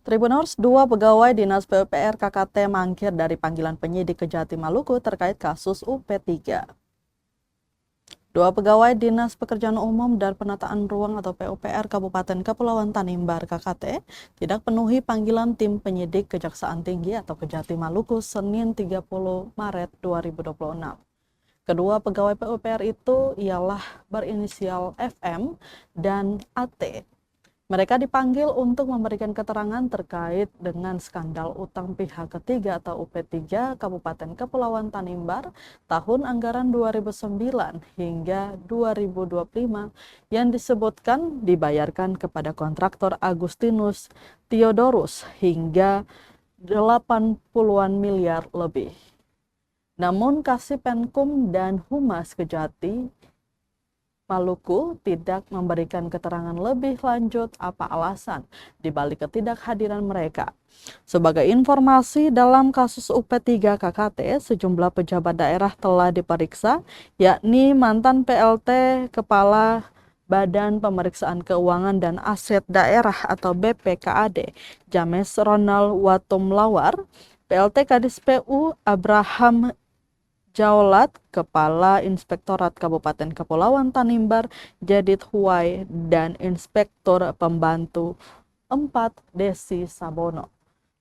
Tribuners, dua pegawai Dinas PUPR KKT mangkir dari panggilan penyidik Kejati Maluku terkait kasus UP3. Dua pegawai Dinas Pekerjaan Umum dan Penataan Ruang atau PUPR Kabupaten Kepulauan Tanimbar KKT tidak penuhi panggilan tim penyidik Kejaksaan Tinggi atau Kejati Maluku Senin 30 Maret 2026. Kedua pegawai PUPR itu ialah berinisial FM dan AT. Mereka dipanggil untuk memberikan keterangan terkait dengan skandal utang pihak ketiga atau UP3 Kabupaten Kepulauan Tanimbar tahun anggaran 2009 hingga 2025 yang disebutkan dibayarkan kepada kontraktor Agustinus Theodorus hingga 80-an miliar lebih. Namun Kasipenkum dan Humas Kejati Maluku tidak memberikan keterangan lebih lanjut apa alasan dibalik ketidakhadiran mereka. Sebagai informasi, dalam kasus UP3 KKT, sejumlah pejabat daerah telah diperiksa, yakni mantan PLT Kepala Badan Pemeriksaan Keuangan dan Aset Daerah atau BPKAD, James Ronald Watumlawar, PLT Kadis PU Abraham Jaulat, Kepala Inspektorat Kabupaten Kepulauan Tanimbar, Jadid Huwai, dan Inspektur Pembantu 4 Desi Sabono.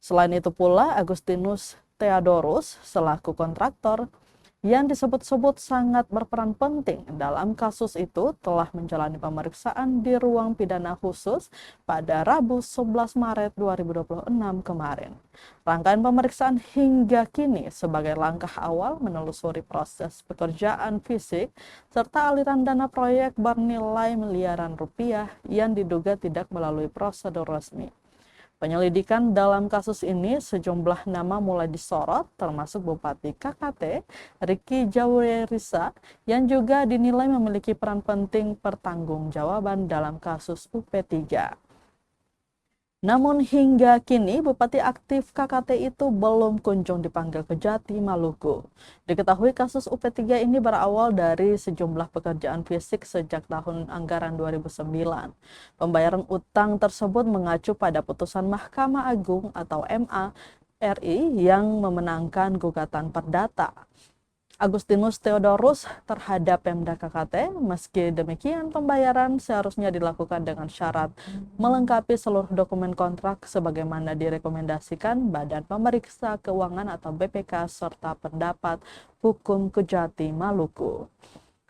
Selain itu pula Agustinus Theodorus selaku kontraktor yang disebut-sebut sangat berperan penting dalam kasus itu telah menjalani pemeriksaan di ruang pidana khusus pada Rabu 11 Maret 2026 kemarin. Rangkaian pemeriksaan hingga kini sebagai langkah awal menelusuri proses pekerjaan fisik serta aliran dana proyek bernilai miliaran rupiah yang diduga tidak melalui prosedur resmi. Penyelidikan dalam kasus ini sejumlah nama mulai disorot termasuk Bupati KKT Ricky Jawerisa yang juga dinilai memiliki peran penting pertanggungjawaban dalam kasus UP3. Namun hingga kini Bupati aktif KKT itu belum kunjung dipanggil Kejati Maluku. Diketahui kasus UP3 ini berawal dari sejumlah pekerjaan fisik sejak tahun anggaran 2009. Pembayaran utang tersebut mengacu pada putusan Mahkamah Agung atau MA RI yang memenangkan gugatan perdata Agustinus Theodorus terhadap Pemda KKT. Meski demikian, pembayaran seharusnya dilakukan dengan syarat melengkapi seluruh dokumen kontrak sebagaimana direkomendasikan Badan Pemeriksa Keuangan atau BPK serta pendapat hukum Kejati Maluku.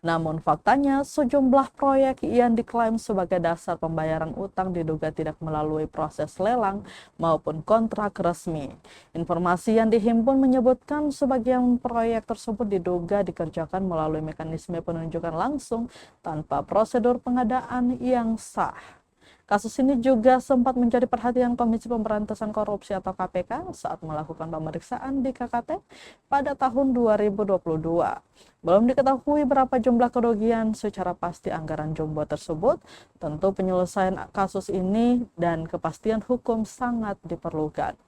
Namun faktanya sejumlah proyek yang diklaim sebagai dasar pembayaran utang diduga tidak melalui proses lelang maupun kontrak resmi. Informasi yang dihimpun menyebutkan sebagian proyek tersebut diduga dikerjakan melalui mekanisme penunjukan langsung tanpa prosedur pengadaan yang sah. Kasus ini juga sempat menjadi perhatian Komisi Pemberantasan Korupsi atau KPK saat melakukan pemeriksaan di KKT pada tahun 2022. Belum diketahui berapa jumlah kerugian secara pasti anggaran jumbo tersebut. Tentu penyelesaian kasus ini dan kepastian hukum sangat diperlukan.